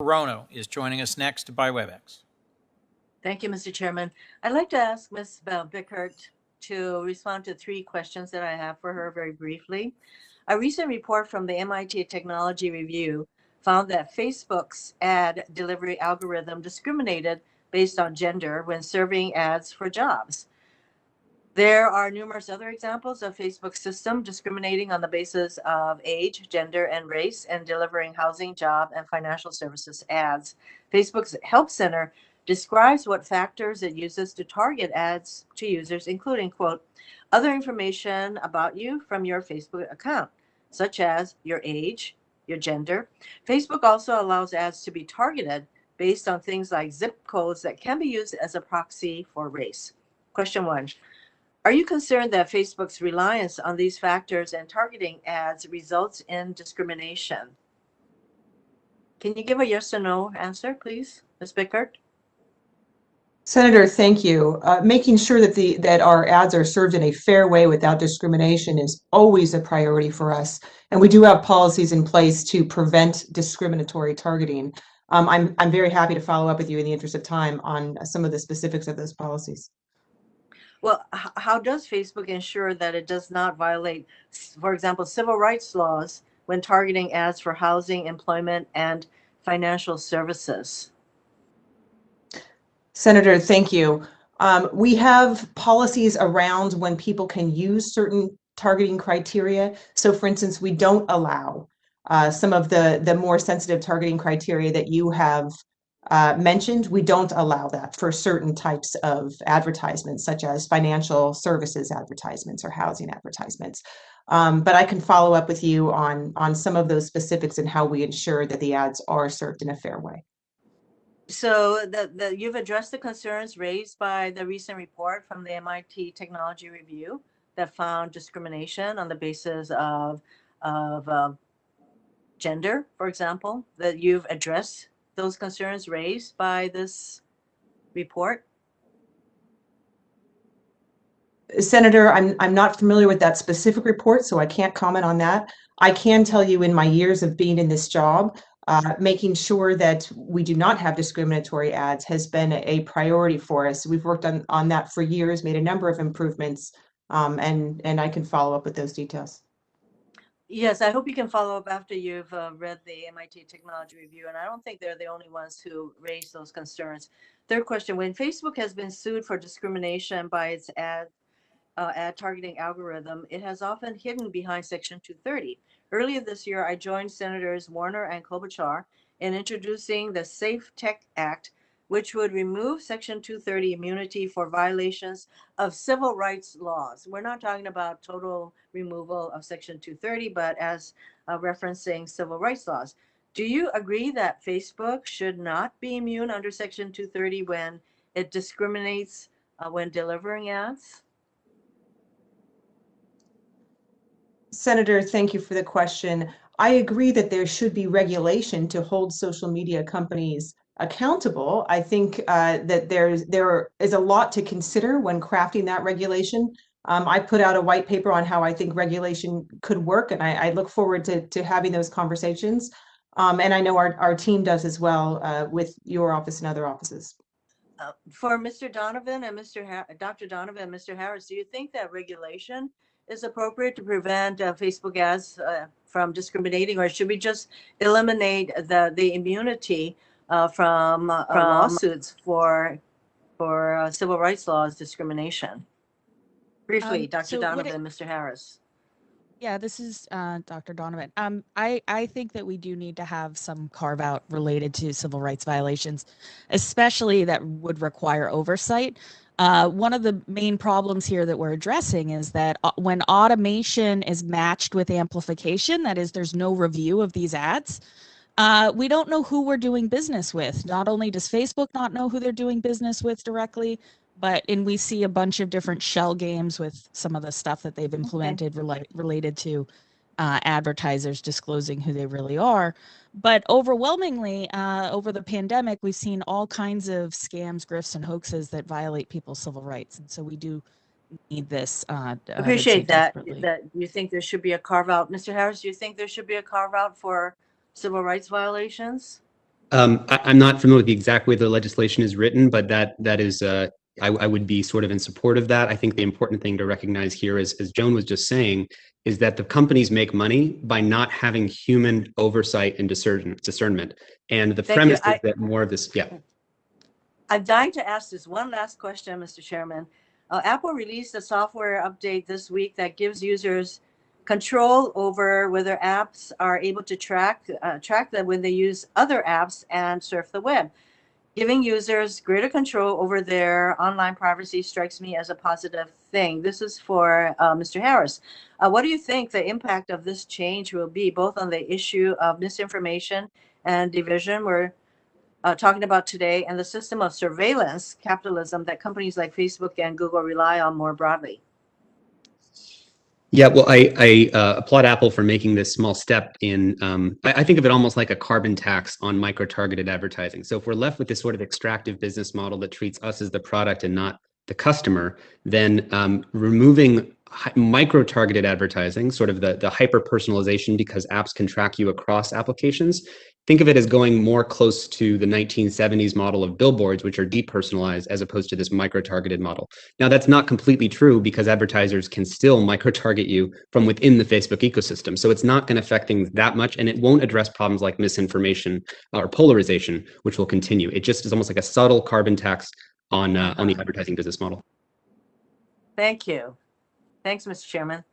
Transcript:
Hirono is joining us next by WebEx. Thank you, Mr. Chairman. I'd like to ask Ms. Bickert to respond to 3 questions that I have for her very briefly. A recent report from the MIT Technology Review found that Facebook's ad delivery algorithm discriminated based on gender when serving ads for jobs. There are numerous other examples of Facebook's system discriminating on the basis of age, gender, and race and delivering housing, job, and financial services ads. Facebook's Help Center describes what factors it uses to target ads to users, including, quote, other information about you from your Facebook account, such as your age, your gender. Facebook also allows ads to be targeted based on things like zip codes that can be used as a proxy for race. Question 1. Are you concerned that Facebook's reliance on these factors and targeting ads results in discrimination? Can you give a yes or no answer, please, Ms. Bickert? Senator, thank you. Making sure that our ads are served in a fair way without discrimination is always a priority for us, and we do have policies in place to prevent discriminatory targeting. I'm very happy to follow up with you in the interest of time on some of the specifics of those policies. Well, how does Facebook ensure that it does not violate, for example, civil rights laws when targeting ads for housing, employment, and financial services? Senator, thank you. We have policies around when people can use certain targeting criteria. So, for instance, we don't allow some of the more sensitive targeting criteria that you have mentioned. We don't allow that for certain types of advertisements, such as financial services advertisements or housing advertisements. But I can follow up with you on some of those specifics and how we ensure that the ads are served in a fair way. So you've addressed the concerns raised by the recent report from the MIT Technology Review that found discrimination on the basis of gender, for example, that you've addressed those concerns raised by this report? Senator, I'm not familiar with that specific report, so I can't comment on that. I can tell you in my years of being in this job, making sure that we do not have discriminatory ads has been a priority for us. We've worked on that for years, made a number of improvements, and I can follow up with those details. Yes, I hope you can follow up after you've read the MIT Technology Review, and I don't think they're the only ones who raised those concerns. Third question, when Facebook has been sued for discrimination by its ad targeting algorithm, it has often hidden behind Section 230. Earlier this year, I joined Senators Warner and Klobuchar in introducing the Safe Tech Act, which would remove Section 230 immunity for violations of civil rights laws. We're not talking about total removal of Section 230, but as referencing civil rights laws. Do you agree that Facebook should not be immune under Section 230 when it discriminates when delivering ads? Senator, thank you for the question. I agree that there should be regulation to hold social media companies accountable. I think that there is a lot to consider when crafting that regulation. I put out a white paper on how I think regulation could work, and I look forward to having those conversations. And I know our team does as well with your office and other offices. For Mr. Donovan and Dr. Donovan and Mr. Harris, do you think that regulation is appropriate to prevent Facebook ads from discriminating, or should we just eliminate the immunity from lawsuits for civil rights laws discrimination? Briefly, Dr. Donovan and Mr. Harris. Yeah, this is Dr. Donovan. I think that we do need to have some carve out related to civil rights violations, especially that would require oversight. One of the main problems here that we're addressing is that when automation is matched with amplification, that is, there's no review of these ads, we don't know who we're doing business with. Not only does Facebook not know who they're doing business with directly, and we see a bunch of different shell games with some of the stuff that they've implemented related to advertisers disclosing who they really are. But overwhelmingly, over the pandemic, we've seen all kinds of scams, grifts, and hoaxes that violate people's civil rights. And so we do need this. Appreciate that you think there should be a carve out. Mr. Harris, do you think there should be a carve out for civil rights violations? I'm not familiar with the exact way the legislation is written, but that is, I would be sort of in support of that. I think the important thing to recognize here is, as Joan was just saying, is that the companies make money by not having human oversight and discernment. And the Thank you. premise is that more of this, yeah. I'm dying to ask this one last question, Mr. Chairman. Apple released a software update this week that gives users control over whether apps are able to track them when they use other apps and surf the web. Giving users greater control over their online privacy strikes me as a positive thing. This is for Mr. Harris. What do you think the impact of this change will be, both on the issue of misinformation and division we're talking about today, and the system of surveillance capitalism that companies like Facebook and Google rely on more broadly? Yeah, well, I applaud Apple for making this small step in, I think of it almost like a carbon tax on micro-targeted advertising. So if we're left with this sort of extractive business model that treats us as the product and not the customer, then removing micro-targeted advertising, sort of the hyper-personalization because apps can track you across applications, think of it as going more close to the 1970s model of billboards, which are depersonalized as opposed to this micro-targeted model. Now, that's not completely true because advertisers can still micro-target you from within the Facebook ecosystem. So it's not going to affect things that much, and it won't address problems like misinformation or polarization, which will continue. It just is almost like a subtle carbon tax on the advertising business model. Thank you. Thanks, Mr. Chairman.